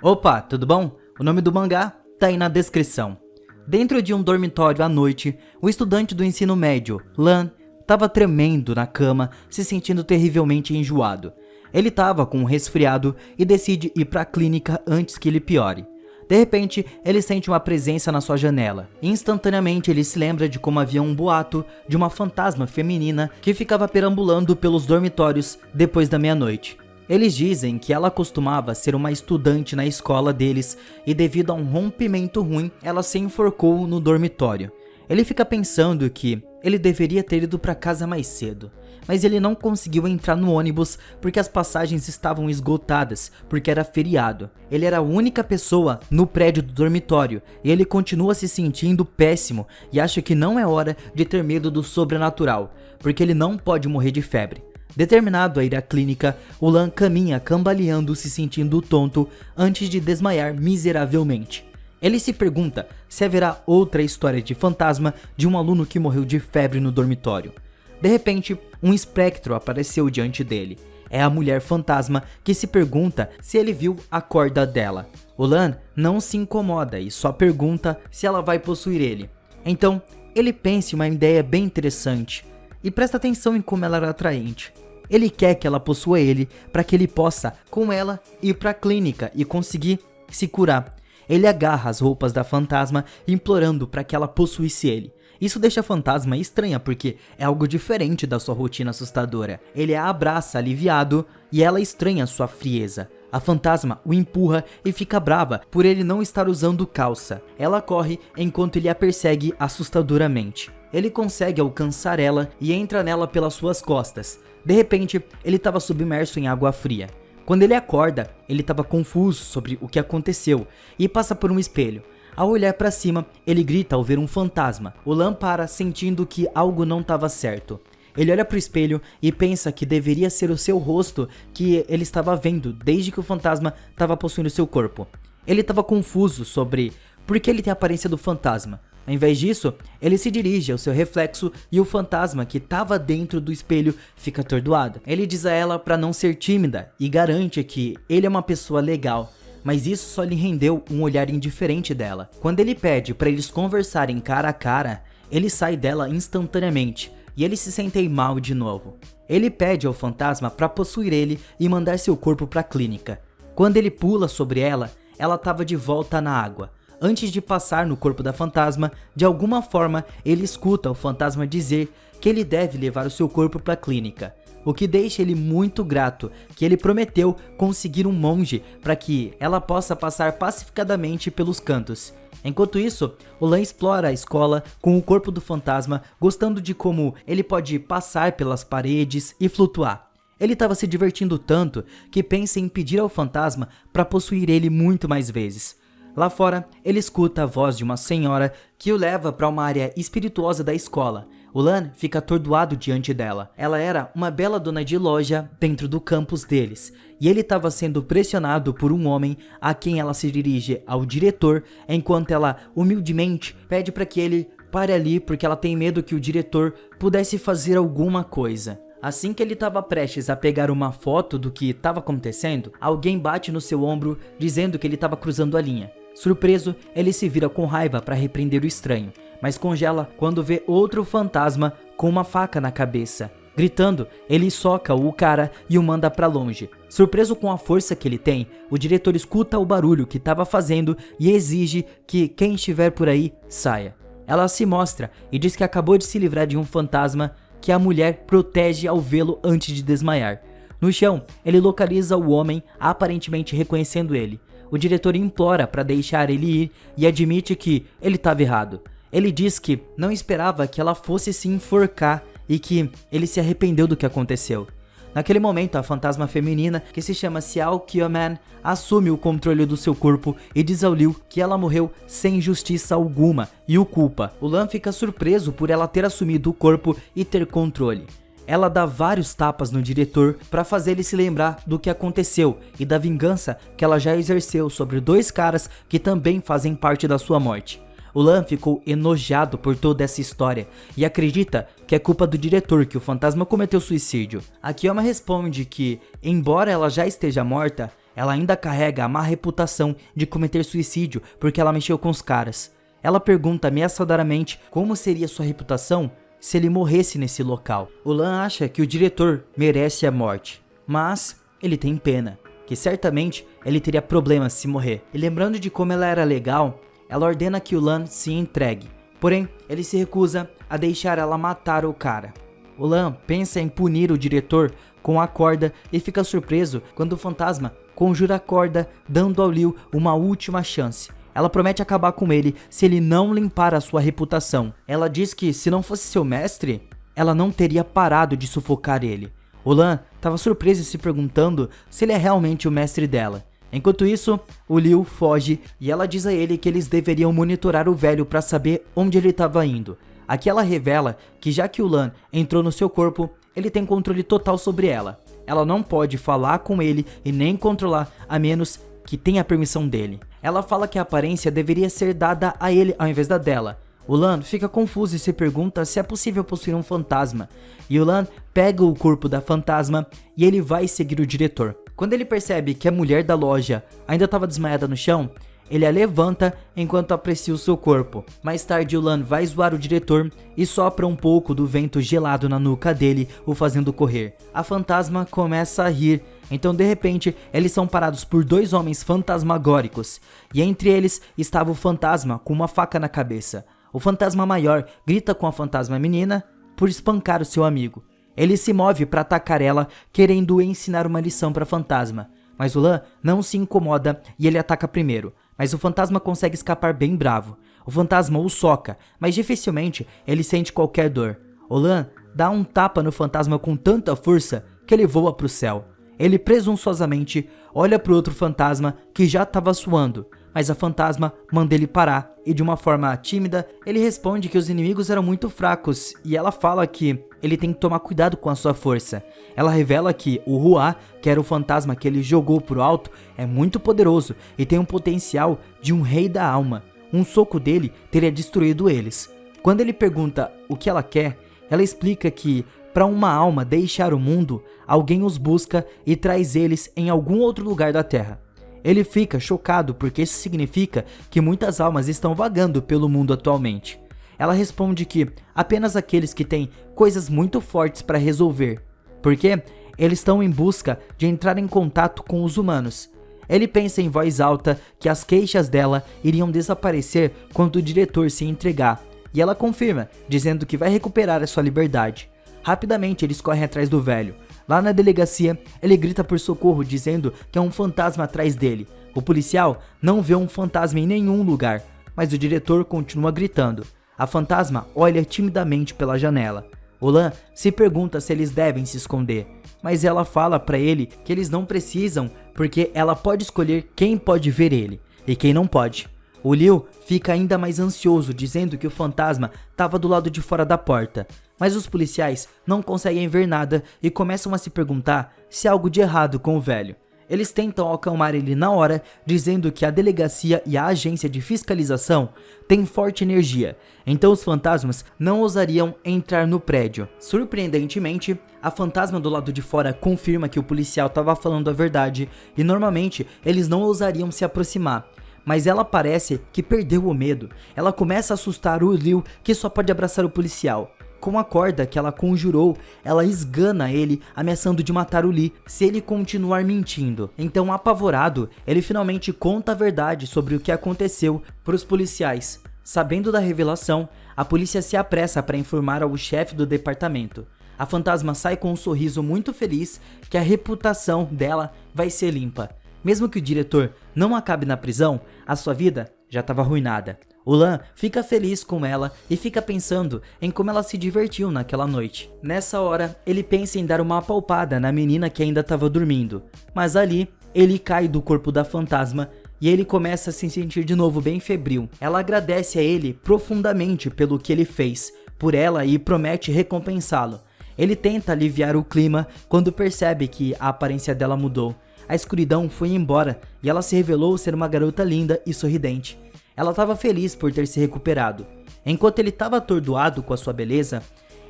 Opa, tudo bom? O nome do mangá tá aí na descrição. Dentro de um dormitório à noite, o estudante do ensino médio, Lan, estava tremendo na cama, se sentindo terrivelmente enjoado. Ele estava com um resfriado e decide ir para a clínica antes que ele piore. De repente, ele sente uma presença na sua janela. Instantaneamente, ele se lembra de como havia um boato de uma fantasma feminina que ficava perambulando pelos dormitórios depois da meia-noite. Eles dizem que ela costumava ser uma estudante na escola deles e devido a um rompimento ruim, ela se enforcou no dormitório. Ele fica pensando que ele deveria ter ido para casa mais cedo, mas ele não conseguiu entrar no ônibus porque as passagens estavam esgotadas, porque era feriado. Ele era a única pessoa no prédio do dormitório e ele continua se sentindo péssimo e acha que não é hora de ter medo do sobrenatural, porque ele não pode morrer de febre. Determinado a ir à clínica, o Lan caminha cambaleando, se sentindo tonto antes de desmaiar miseravelmente. Ele se pergunta se haverá outra história de fantasma de um aluno que morreu de febre no dormitório. De repente, um espectro apareceu diante dele. É a mulher fantasma que se pergunta se ele viu a corda dela. O Lan não se incomoda e só pergunta se ela vai possuir ele. Então, ele pensa em uma ideia bem interessante e presta atenção em como ela era atraente. Ele quer que ela possua ele para que ele possa, com ela, ir para a clínica e conseguir se curar. Ele agarra as roupas da fantasma, implorando para que ela possuísse ele. Isso deixa a fantasma estranha porque é algo diferente da sua rotina assustadora. Ele a abraça aliviado e ela estranha sua frieza. A fantasma o empurra e fica brava por ele não estar usando calça. Ela corre enquanto ele a persegue assustadoramente. Ele consegue alcançar ela e entra nela pelas suas costas. De repente, ele estava submerso em água fria. Quando ele acorda, ele estava confuso sobre o que aconteceu e passa por um espelho. Ao olhar para cima, ele grita ao ver um fantasma. O Lan para, sentindo que algo não estava certo. Ele olha para o espelho e pensa que deveria ser o seu rosto que ele estava vendo desde que o fantasma estava possuindo seu corpo. Ele estava confuso sobre por que ele tem a aparência do fantasma. Ao invés disso, ele se dirige ao seu reflexo e o fantasma que estava dentro do espelho fica atordoado. Ele diz a ela para não ser tímida e garante que ele é uma pessoa legal, mas isso só lhe rendeu um olhar indiferente dela. Quando ele pede para eles conversarem cara a cara, ele sai dela instantaneamente e eles se sentem mal de novo. Ele pede ao fantasma para possuir ele e mandar seu corpo para a clínica. Quando ele pula sobre ela, ela estava de volta na água. Antes de passar no corpo da fantasma, de alguma forma ele escuta o fantasma dizer que ele deve levar o seu corpo para a clínica, o que deixa ele muito grato, que ele prometeu conseguir um monge para que ela possa passar pacificadamente pelos cantos. Enquanto isso, o Lan explora a escola com o corpo do fantasma, gostando de como ele pode passar pelas paredes e flutuar. Ele estava se divertindo tanto que pensa em pedir ao fantasma para possuir ele muito mais vezes. Lá fora, ele escuta a voz de uma senhora que o leva para uma área espirituosa da escola. O Lan fica atordoado diante dela. Ela era uma bela dona de loja dentro do campus deles, e ele estava sendo pressionado por um homem a quem ela se dirige ao diretor, enquanto ela humildemente pede para que ele pare ali porque ela tem medo que o diretor pudesse fazer alguma coisa. Assim que ele estava prestes a pegar uma foto do que estava acontecendo, alguém bate no seu ombro dizendo que ele estava cruzando a linha. Surpreso, ele se vira com raiva para repreender o estranho, mas congela quando vê outro fantasma com uma faca na cabeça. Gritando, ele soca o cara e o manda para longe. Surpreso com a força que ele tem, o diretor escuta o barulho que estava fazendo e exige que quem estiver por aí saia. Ela se mostra e diz que acabou de se livrar de um fantasma que a mulher protege ao vê-lo antes de desmaiar. No chão, ele localiza o homem, aparentemente reconhecendo ele. O diretor implora para deixar ele ir e admite que ele estava errado. Ele diz que não esperava que ela fosse se enforcar e que ele se arrependeu do que aconteceu. Naquele momento, a fantasma feminina, que se chama Xiao Qiuman, assume o controle do seu corpo e diz ao Liu que ela morreu sem justiça alguma e o culpa. O Lan fica surpreso por ela ter assumido o corpo e ter controle. Ela dá vários tapas no diretor para fazer ele se lembrar do que aconteceu e da vingança que ela já exerceu sobre dois caras que também fazem parte da sua morte. O Lan ficou enojado por toda essa história e acredita que é culpa do diretor que o fantasma cometeu suicídio. A Kiyama responde que, embora ela já esteja morta, Ela ainda carrega a má reputação de cometer suicídio porque ela mexeu com os caras. Ela pergunta ameaçadoramente como seria sua reputação se ele morresse nesse local. O Lan acha que o diretor merece a morte, mas ele tem pena, que certamente ele teria problemas se morrer. E lembrando de como ela era legal, ela ordena que o Lan se entregue. Porém, ele se recusa a deixar ela matar o cara. O Lan pensa em punir o diretor com a corda e fica surpreso quando o fantasma conjura a corda, dando ao Liu uma última chance. Ela promete acabar com ele se ele não limpar a sua reputação. Ela diz que se não fosse seu mestre, ela não teria parado de sufocar ele. O Lan estava surpreso e se perguntando se ele é realmente o mestre dela. Enquanto isso, o Liu foge e ela diz a ele que eles deveriam monitorar o velho para saber onde ele estava indo. Aqui ela revela que já que o Lan entrou no seu corpo, ele tem controle total sobre ela. Ela não pode falar com ele e nem controlar a menos que tenha a permissão dele. Ela fala que a aparência deveria ser dada a ele ao invés da dela. O Lan fica confuso e se pergunta se é possível possuir um fantasma. E o Lan pega o corpo da fantasma e ele vai seguir o diretor. Quando ele percebe que a mulher da loja ainda estava desmaiada no chão, ele a levanta enquanto aprecia o seu corpo. Mais tarde o Lan vai zoar o diretor e sopra um pouco do vento gelado na nuca dele, o fazendo correr. A fantasma começa a rir, então de repente eles são parados por dois homens fantasmagóricos. E entre eles estava o fantasma com uma faca na cabeça. O fantasma maior grita com a fantasma menina por espancar o seu amigo. Ele se move para atacar ela, querendo ensinar uma lição para a fantasma. Mas o Lan não se incomoda e ele ataca primeiro. Mas o fantasma consegue escapar bem bravo. O fantasma o soca, mas dificilmente ele sente qualquer dor. O Lan dá um tapa no fantasma com tanta força que ele voa para o céu. Ele presunçosamente olha para o outro fantasma que já estava suando, mas a fantasma manda ele parar e de uma forma tímida ele responde que os inimigos eram muito fracos e ela fala que ele tem que tomar cuidado com a sua força. Ela revela que o Hua, que era o fantasma que ele jogou pro alto, é muito poderoso e tem um potencial de um rei da alma. Um soco dele teria destruído eles. Quando ele pergunta o que ela quer, ela explica que para uma alma deixar o mundo, alguém os busca e traz eles em algum outro lugar da Terra. Ele fica chocado porque isso significa que muitas almas estão vagando pelo mundo atualmente. Ela responde que apenas aqueles que têm coisas muito fortes para resolver, porque eles estão em busca de entrar em contato com os humanos. Ele pensa em voz alta que as queixas dela iriam desaparecer quando o diretor se entregar, e ela confirma, dizendo que vai recuperar a sua liberdade. Rapidamente eles correm atrás do velho. Lá na delegacia, ele grita por socorro, dizendo que é um fantasma atrás dele. O policial não vê um fantasma em nenhum lugar, mas o diretor continua gritando. A fantasma olha timidamente pela janela. O Lan se pergunta se eles devem se esconder, mas ela fala para ele que eles não precisam porque ela pode escolher quem pode ver ele e quem não pode. O Liu fica ainda mais ansioso, dizendo que o fantasma estava do lado de fora da porta, mas os policiais não conseguem ver nada e começam a se perguntar se há algo de errado com o velho. Eles tentam acalmar ele na hora, dizendo que a delegacia e a agência de fiscalização têm forte energia, então os fantasmas não ousariam entrar no prédio. Surpreendentemente, a fantasma do lado de fora confirma que o policial estava falando a verdade e normalmente eles não ousariam se aproximar. Mas ela parece que perdeu o medo. Ela começa a assustar o Liu, que só pode abraçar o policial. Com a corda que ela conjurou, ela esgana ele, ameaçando de matar o Li se ele continuar mentindo. Então, apavorado, ele finalmente conta a verdade sobre o que aconteceu para os policiais. Sabendo da revelação, a polícia se apressa para informar ao chefe do departamento. A fantasma sai com um sorriso muito feliz que a reputação dela vai ser limpa. Mesmo que o diretor não acabe na prisão, a sua vida já estava arruinada. O Lan fica feliz com ela e fica pensando em como ela se divertiu naquela noite. Nessa hora, ele pensa em dar uma apalpada na menina que ainda estava dormindo, mas ali ele cai do corpo da fantasma e ele começa a se sentir de novo bem febril. Ela agradece a ele profundamente pelo que ele fez por ela e promete recompensá-lo. Ele tenta aliviar o clima quando percebe que a aparência dela mudou. A escuridão foi embora e ela se revelou ser uma garota linda e sorridente. Ela estava feliz por ter se recuperado. Enquanto ele estava atordoado com a sua beleza,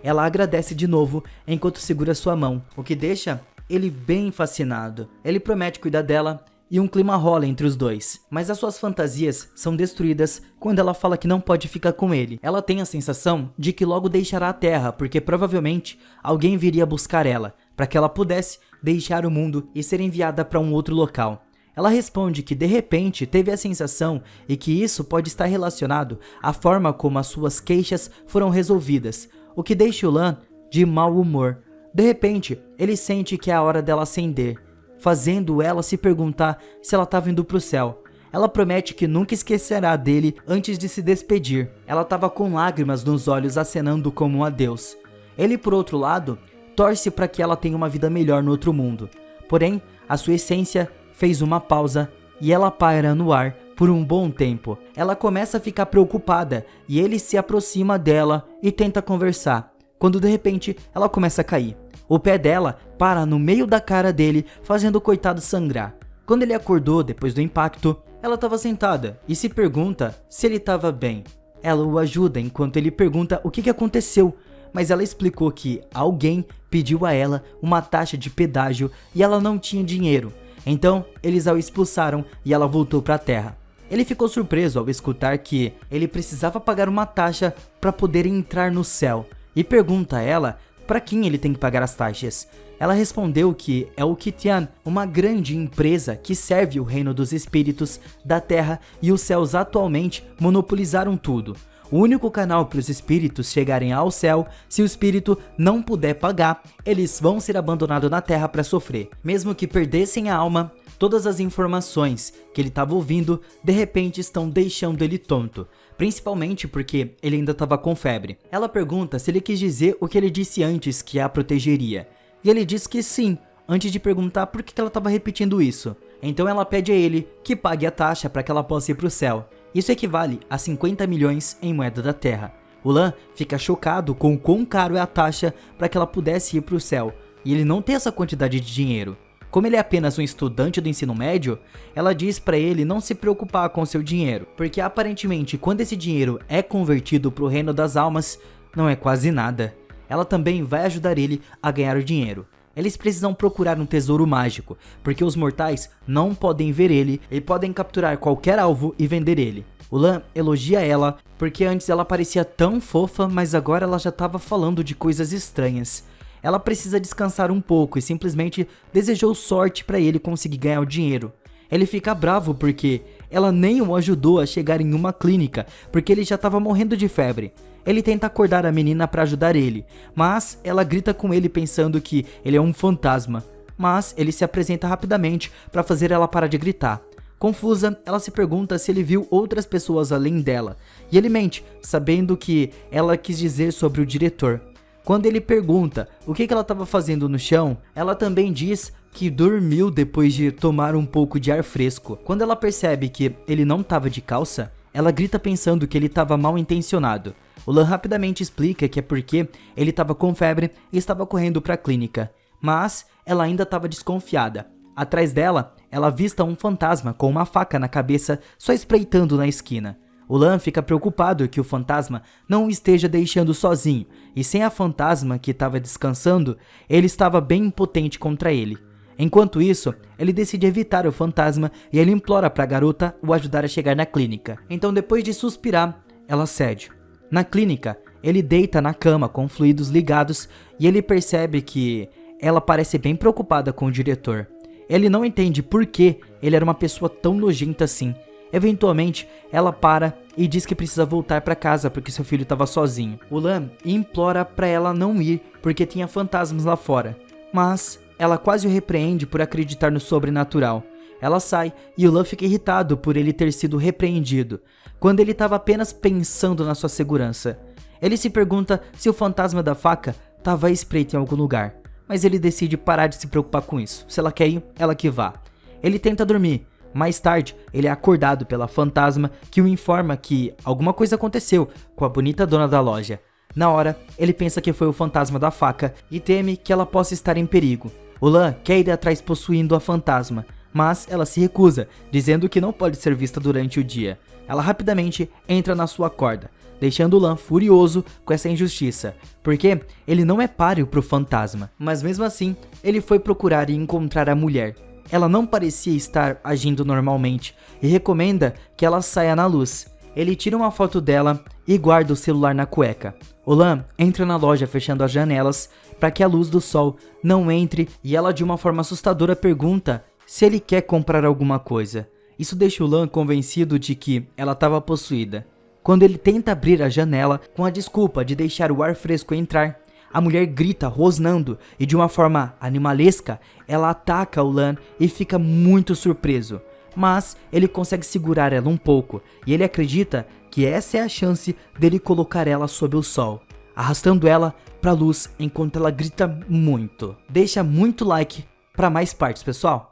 ela agradece de novo enquanto segura sua mão, o que deixa ele bem fascinado. Ele promete cuidar dela e um clima rola entre os dois. Mas as suas fantasias são destruídas quando ela fala que não pode ficar com ele. Ela tem a sensação de que logo deixará a Terra, porque provavelmente alguém viria buscar ela, para que ela pudesse deixar o mundo e ser enviada para um outro local. Ela responde que de repente teve a sensação e que isso pode estar relacionado à forma como as suas queixas foram resolvidas, o que deixa o Lan de mau humor. De repente, ele sente que é a hora dela acender, fazendo ela se perguntar se ela estava indo pro céu. Ela promete que nunca esquecerá dele antes de se despedir. Ela estava com lágrimas nos olhos acenando como um adeus. Ele, por outro lado, torce para que ela tenha uma vida melhor no outro mundo. Porém, a sua essência fez uma pausa e ela paira no ar por um bom tempo. Ela começa a ficar preocupada e ele se aproxima dela e tenta conversar, quando de repente ela começa a cair. O pé dela para no meio da cara dele, fazendo o coitado sangrar. Quando ele acordou depois do impacto, ela estava sentada e se pergunta se ele estava bem. Ela o ajuda enquanto ele pergunta o que aconteceu, mas ela explicou que alguém pediu a ela uma taxa de pedágio e ela não tinha dinheiro. Então, eles a expulsaram e ela voltou para a Terra. Ele ficou surpreso ao escutar que ele precisava pagar uma taxa para poder entrar no céu e pergunta a ela para quem ele tem que pagar as taxas. Ela respondeu que é o Kitian, uma grande empresa que serve o reino dos espíritos da Terra, e os céus atualmente monopolizaram tudo. O único canal para os espíritos chegarem ao céu, se o espírito não puder pagar, eles vão ser abandonados na Terra para sofrer. Mesmo que perdessem a alma, todas as informações que ele estava ouvindo, de repente estão deixando ele tonto. Principalmente porque ele ainda estava com febre. Ela pergunta se ele quis dizer o que ele disse antes, que a protegeria. E ele diz que sim, antes de perguntar por que ela estava repetindo isso. Então ela pede a ele que pague a taxa para que ela possa ir para o céu. Isso equivale a 50 milhões em moeda da Terra. O Lan fica chocado com o quão caro é a taxa para que ela pudesse ir para o céu, e ele não tem essa quantidade de dinheiro. Como ele é apenas um estudante do ensino médio, ela diz para ele não se preocupar com seu dinheiro, porque aparentemente quando esse dinheiro é convertido para o reino das almas, não é quase nada. Ela também vai ajudar ele a ganhar o dinheiro. Eles precisam procurar um tesouro mágico, porque os mortais não podem ver ele e podem capturar qualquer alvo e vender ele. O Lan elogia ela, porque antes ela parecia tão fofa, mas agora ela já estava falando de coisas estranhas. Ela precisa descansar um pouco e simplesmente desejou sorte para ele conseguir ganhar o dinheiro. Ele fica bravo porque ela nem o ajudou a chegar em uma clínica, porque ele já estava morrendo de febre. Ele tenta acordar a menina para ajudar ele, mas ela grita com ele pensando que ele é um fantasma. Mas ele se apresenta rapidamente para fazer ela parar de gritar. Confusa, ela se pergunta se ele viu outras pessoas além dela, e ele mente, sabendo que ela quis dizer sobre o diretor. Quando ele pergunta o que ela estava fazendo no chão, ela também diz que dormiu depois de tomar um pouco de ar fresco. Quando ela percebe que ele não estava de calça, ela grita pensando que ele estava mal intencionado. O Lan rapidamente explica que é porque ele estava com febre e estava correndo para a clínica, mas ela ainda estava desconfiada. Atrás dela, ela avista um fantasma com uma faca na cabeça só espreitando na esquina. O Lan fica preocupado que o fantasma não o esteja deixando sozinho, e sem a fantasma que estava descansando, ele estava bem impotente contra ele. Enquanto isso, ele decide evitar o fantasma e ele implora para a garota o ajudar a chegar na clínica. Então, depois de suspirar, ela cede. Na clínica, ele deita na cama com fluidos ligados e ele percebe que ela parece bem preocupada com o diretor. Ele não entende por que ele era uma pessoa tão nojenta assim. Eventualmente, ela para e diz que precisa voltar para casa porque seu filho estava sozinho. O Lan implora para ela não ir porque tinha fantasmas lá fora, mas ela quase o repreende por acreditar no sobrenatural. Ela sai e o Lan fica irritado por ele ter sido repreendido, quando ele estava apenas pensando na sua segurança. Ele se pergunta se o fantasma da faca estava à espreita em algum lugar, mas ele decide parar de se preocupar com isso. Se ela quer ir, ela que vá. Ele tenta dormir. Mais tarde, ele é acordado pela fantasma que o informa que alguma coisa aconteceu com a bonita dona da loja. Na hora, ele pensa que foi o fantasma da faca e teme que ela possa estar em perigo. O Lan quer ir atrás possuindo a fantasma, mas ela se recusa, dizendo que não pode ser vista durante o dia. Ela rapidamente entra na sua corda, deixando o Lan furioso com essa injustiça, porque ele não é páreo pro fantasma. Mas mesmo assim, ele foi procurar e encontrar a mulher. ela não parecia estar agindo normalmente e recomenda que ela saia na luz. Ele tira uma foto dela e guarda o celular na cueca. O Lan entra na loja fechando as janelas para que a luz do sol não entre e ela de uma forma assustadora pergunta se ele quer comprar alguma coisa. Isso deixa o Lan convencido de que ela estava possuída. Quando ele tenta abrir a janela com a desculpa de deixar o ar fresco entrar, a mulher grita rosnando e de uma forma animalesca ela ataca o Lan e fica muito surpreso. Mas ele consegue segurar ela um pouco e ele acredita que essa é a chance dele colocar ela sob o sol, arrastando ela pra luz enquanto ela grita muito. Deixa muito like para mais partes, pessoal.